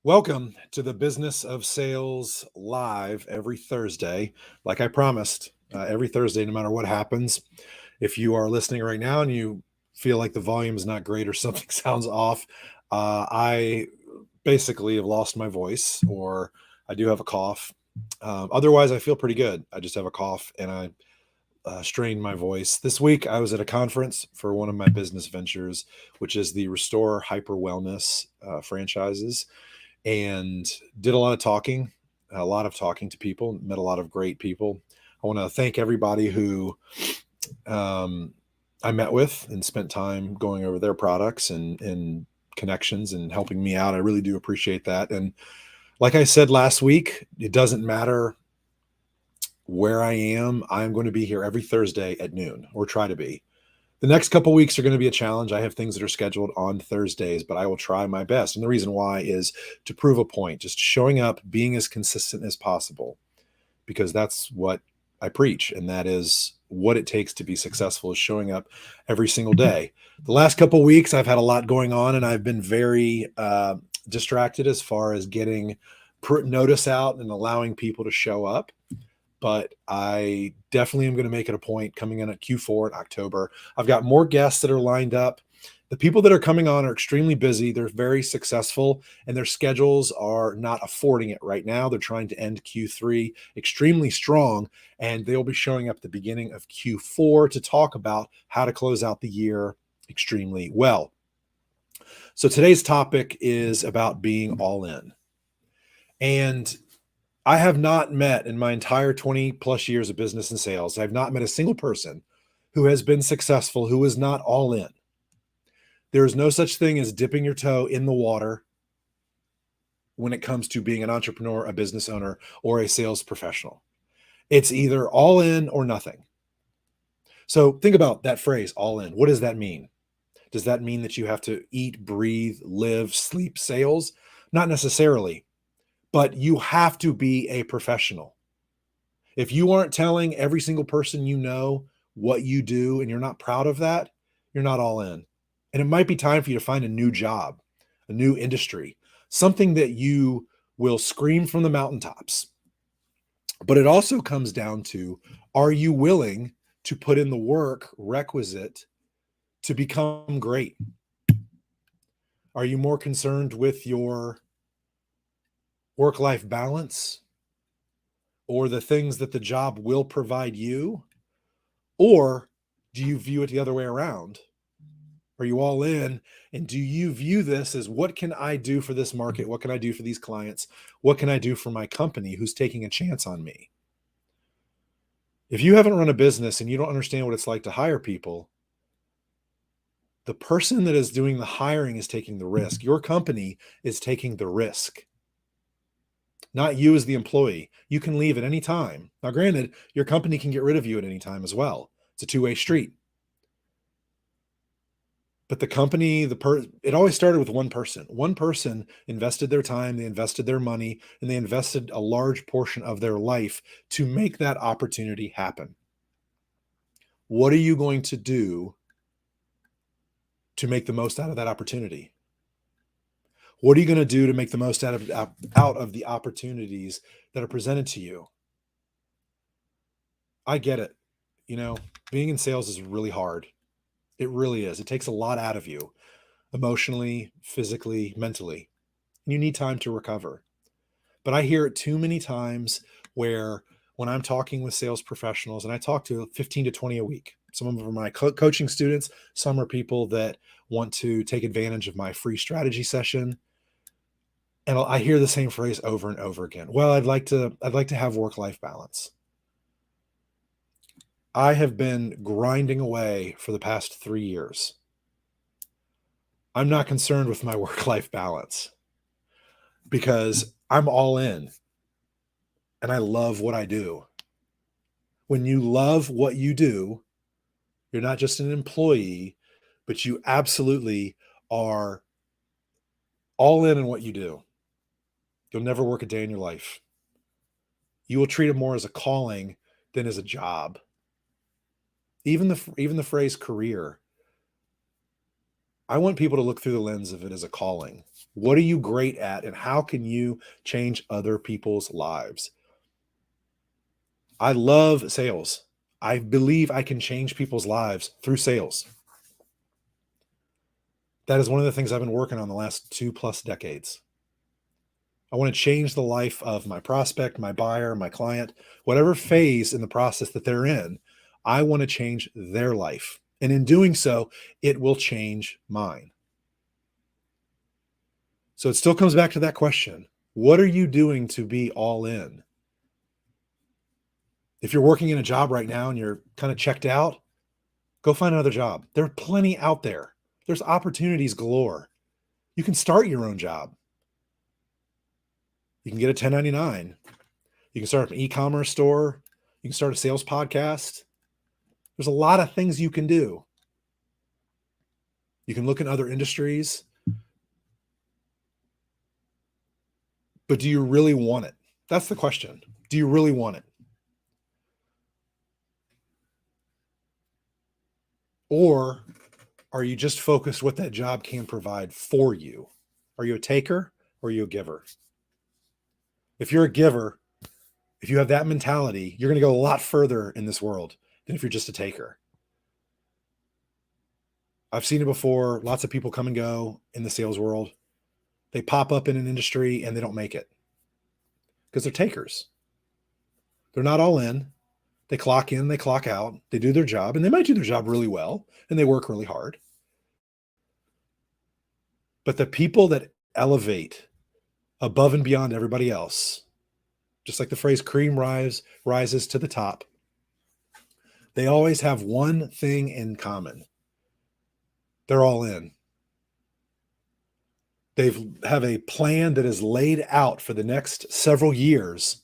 Welcome to the Business of Sales live every Thursday. Like I promised, every Thursday, no matter what happens. If you are listening right now and you feel like the volume is not great or something sounds off, I basically have lost my voice or I do have a cough. Otherwise, I feel pretty good. I just have a cough and I strained my voice. This week, I was at a conference for one of my business ventures, which is the Restore Hyper Wellness franchises, and did a lot of talking to people, met a lot of great people. I want to thank everybody who um, I met with and spent time going over their products and connections and helping me out. I really do appreciate that. And like I said last week, it doesn't matter where I am. I'm going to be here every Thursday at noon, or try to be. The next couple weeks are going to be a challenge. I have things that are scheduled on Thursdays, but I will try my best. And the reason why is to prove a point, just showing up, being as consistent as possible, because that's what I preach. And that is what it takes to be successful, is showing up every single day. The last couple weeks, I've had a lot going on and I've been very distracted as far as getting notice out and allowing people to show up, but I definitely am going to make it a point coming in at Q4 in October. I've got more guests that are lined up. The people that are coming on are extremely busy. They're very successful and their schedules are not affording it right now. They're trying to end Q3 extremely strong, and they'll be showing up at the beginning of Q4 to talk about how to close out the year extremely well. So today's topic is about being all in. And I have not met in my entire 20 plus years of business and sales, I've not met a single person who has been successful who is not all in. There is no such thing as dipping your toe in the water when it comes to being an entrepreneur, a business owner, or a sales professional. It's either all in or nothing. So think about that phrase, all in. What does that mean? Does that mean that you have to eat, breathe, live, sleep sales? Not necessarily, but you have to be a professional. If you aren't telling every single person you know what you do and you're not proud of that, you're not all in. And it might be time for you to find a new job, a new industry, something that you will scream from the mountaintops. But it also comes down to, are you willing to put in the work requisite to become great? Are you more concerned with your work life balance or the things that the job will provide you? Or do you view it the other way around? Are you all in? And do you view this as, what can I do for this market? What can I do for these clients? What can I do for my company who's taking a chance on me? If you haven't run a business and you don't understand what it's like to hire people, the person that is doing the hiring is taking the risk. Your company is taking the risk, not you as the employee. You can leave at any time. Now, granted, your company can get rid of you at any time as well. It's a two-way street. But the company, it always started with one person. One person invested their time, they invested their money, and they invested a large portion of their life to make that opportunity happen. What are you going to do to make the most out of that opportunity? What are you going to do to make the most out of the opportunities that are presented to you? I get it. Being in sales is really hard. It really is. It takes a lot out of you, emotionally, physically, mentally. And you need time to recover. But I hear it too many times where, when I'm talking with sales professionals, and I talk to 15 to 20 a week, some of them are my coaching students, some are people that want to take advantage of my free strategy session. And I hear the same phrase over and over again. Well, I'd like to have work-life balance. I have been grinding away for the past 3 years. I'm not concerned with my work-life balance because I'm all in and I love what I do. When you love what you do, you're not just an employee, but you absolutely are all in what you do. You'll never work a day in your life. You will treat it more as a calling than as a job. Even the phrase career. I want people to look through the lens of it as a calling. What are you great at, and how can you change other people's lives? I love sales. I believe I can change people's lives through sales. That is one of the things I've been working on the last 2+ decades. I want to change the life of my prospect, my buyer, my client, whatever phase in the process that they're in. I want to change their life. And in doing so, it will change mine. So it still comes back to that question. What are you doing to be all in? If you're working in a job right now and you're kind of checked out, go find another job. There are plenty out there. There's opportunities galore. You can start your own job. You can get a 1099. You can start an e-commerce store. You can start a sales podcast. There's a lot of things you can do. You can look in other industries. But do you really want it? That's the question. Do you really want it? Or are you just focused what that job can provide for you? Are you a taker or are you a giver? If you're a giver, if you have that mentality, you're going to go a lot further in this world than if you're just a taker. I've seen it before. Lots of people come and go in the sales world. They pop up in an industry and they don't make it because they're takers. They're not all in. They clock in, they clock out, they do their job, and they might do their job really well, and they work really hard. But the people that elevate above and beyond everybody else, just like the phrase cream rises to the top, they always have one thing in common. They're all in. They have a plan that is laid out for the next several years,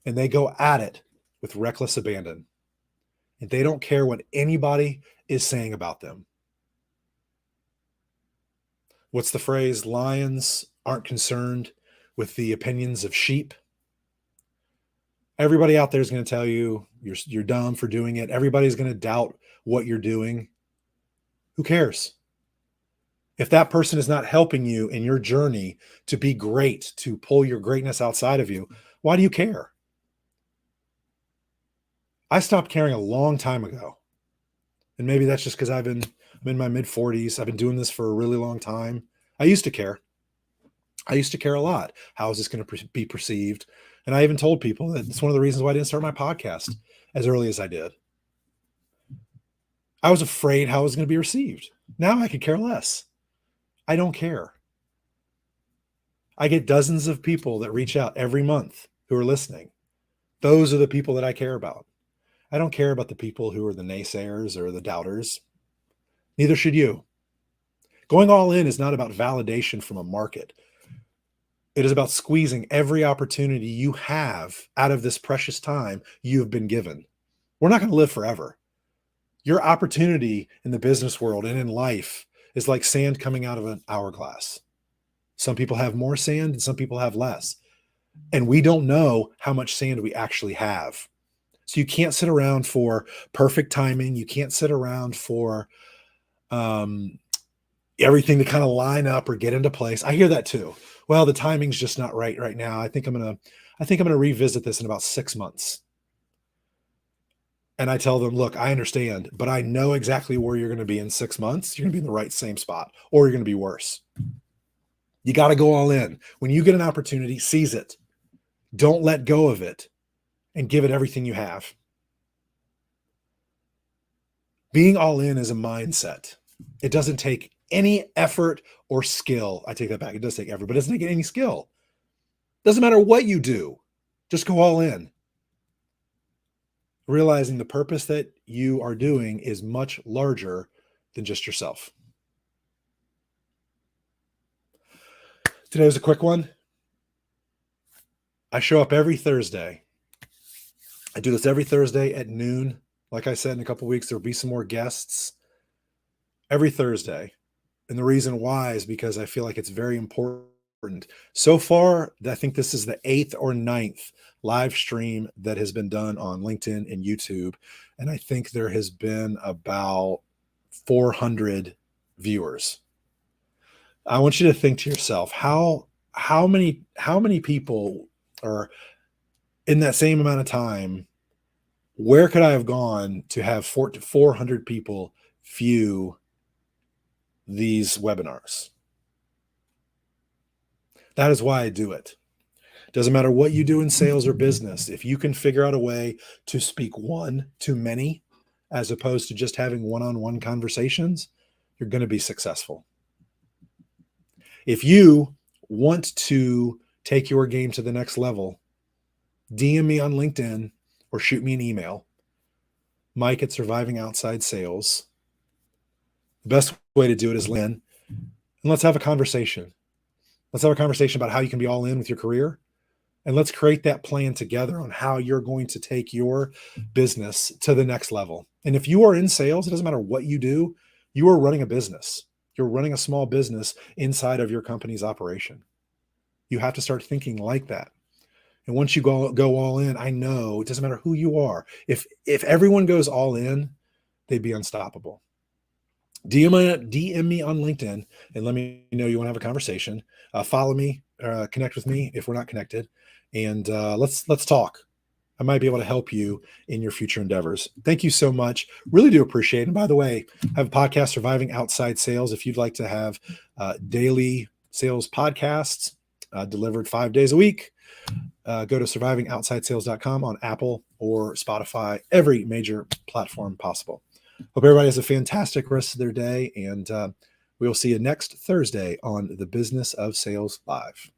and they go at it with reckless abandon. And they don't care what anybody is saying about them. What's the phrase? Lions aren't concerned with the opinions of sheep. Everybody out there is going to tell you you're dumb for doing it. Everybody's going to doubt what you're doing. Who cares? If that person is not helping you in your journey to be great, to pull your greatness outside of you, why do you care? I stopped caring a long time ago. And maybe that's just because I'm in my mid-40s. I've been doing this for a really long time. I used to care. I used to care a lot. How is this going to be perceived? And I even told people that it's one of the reasons why I didn't start my podcast as early as I did. I was afraid how it was going to be received. Now I could care less. I don't care. I get dozens of people that reach out every month who are listening. Those are the people that I care about. I don't care about the people who are the naysayers or the doubters. Neither should you. Going all in is not about validation from a market. It is about squeezing every opportunity you have out of this precious time you've been given. We're not going to live forever. Your opportunity in the business world and in life is like sand coming out of an hourglass. Some people have more sand and some people have less. And we don't know how much sand we actually have. So you can't sit around for perfect timing. You can't sit around for everything to kind of line up or get into place. I hear that too. Well, the timing's just not right now. I think I'm gonna revisit this in about 6 months. And I tell them, look, I understand, but I know exactly where you're going to be in 6 months. You're going to be in the right same spot, or you're going to be worse. You got to go all in. When you get an opportunity, seize it. Don't let go of it and give it everything you have. Being all in is a mindset. It doesn't take any effort or skill. I take that back. It does take effort, but it doesn't take any skill. Doesn't matter what you do. Just go all in. Realizing the purpose that you are doing is much larger than just yourself. Today was a quick one. I show up every Thursday. I do this every Thursday at noon. Like I said, in a couple of weeks, there'll be some more guests every Thursday. And the reason why is because I feel like it's very important. So far, I think this is the 8th or 9th live stream that has been done on LinkedIn and YouTube. And I think there has been about 400 viewers. I want you to think to yourself, how many people are in that same amount of time, where could I have gone to have 400 people view these webinars? That is why I do it. Doesn't matter what you do in sales or business. If you can figure out a way to speak one to many, as opposed to just having one-on-one conversations, you're going to be successful. If you want to take your game to the next level, DM me on LinkedIn or shoot me an email, Mike at Surviving Outside Sales. The best way to do it is Lynn, and let's have a conversation. Let's have a conversation about how you can be all in with your career. And let's create that plan together on how you're going to take your business to the next level. And if you are in sales, it doesn't matter what you do, you are running a business. You're running a small business inside of your company's operation. You have to start thinking like that. And once you go all in, I know it doesn't matter who you are. If everyone goes all in, they'd be unstoppable. DM me on LinkedIn and let me know you want to have a conversation. Follow me, connect with me if we're not connected, and let's talk. I might be able to help you in your future endeavors. Thank you so much. Really do appreciate it. And by the way, I have a podcast, Surviving Outside Sales. If you'd like to have daily sales podcasts delivered 5 days a week, go to survivingoutsidesales.com on Apple or Spotify, every major platform possible. Hope everybody has a fantastic rest of their day, and we will see you next Thursday on the Business of Sales Live.